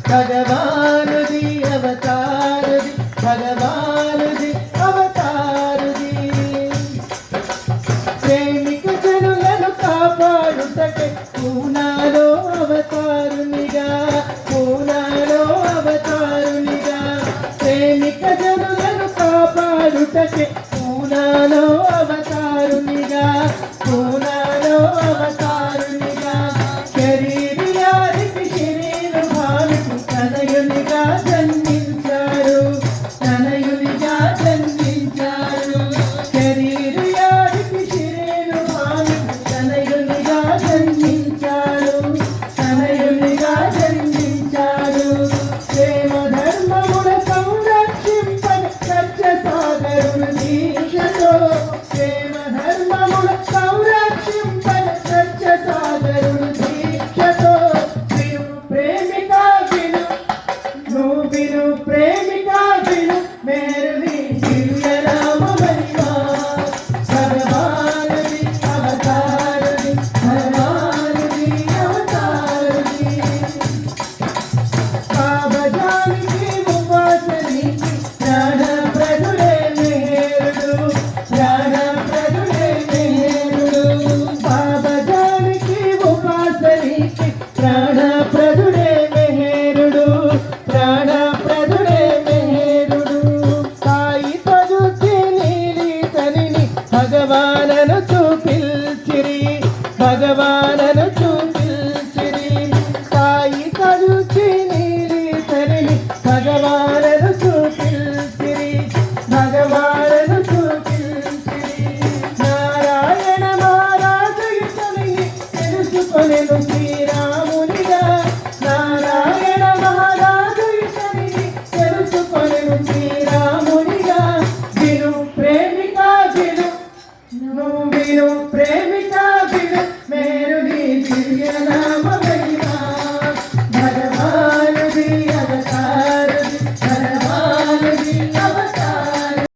భగవానుది అవతారుది భగవానుది అవతారుది ప్రేమిక జనులను కాపాడుటకే పూనాలో అవతారునిగా పూనాలో అవతారునిగా ప్రేమిక జనులను కాపాడుటకే పూనాలో అవతారునిగా పూనాలో అవతారునిగా శరీరానికి శరీర భావికు తనయునిగా జన్మించారు తనయునిగా జన్మించారు శరీరానికి శరీర భావికు తనయునిగా జన్మించారు తనయునిగా జన్మించారు ప్రేమ ధర్మముల సంరక్షింపన సత్య సాగరుడు దీక్షతో ప్రేమ ధర్మముల సంరక్షింపన సత్య సాగరుడు దీక్షతో విను ప్రేమిక విను నువ్వు విను ప్రేమిక విను మేరుని దివ్య రామ మహిమా భగవానుడి అవతారుడి భగవానుడి అవతారుడి పాపజానికి ఉపవాసనికి ప్రాణప్రదుడే మెహరుడు ప్రాణప్రదుడే మెహరుడు పాపజానికి ఉపవాసనికి ప్రాణప్రదుడే మెహరుడు ప్రాణప్రదుడే మెహరుడు సాయి తదుచి నీలి తనిని భగవానను చూపిల్చిరి భగవానను చూపిల్చిరి సాయి తదుచి నీలి తనిని భగవానను చూపిల్చిరి భగవానను చూపిల్చిరి నారాయణ మహారాజు ఇతనిని తెలుసుకొనెను శ్రీరామునిగా నారాయణ మహారాజు ఇతనిని తెలుసుకొనెను శ్రీరామునిగా విను ప్రేమిక విను నువ్వు విను ప్రేమిక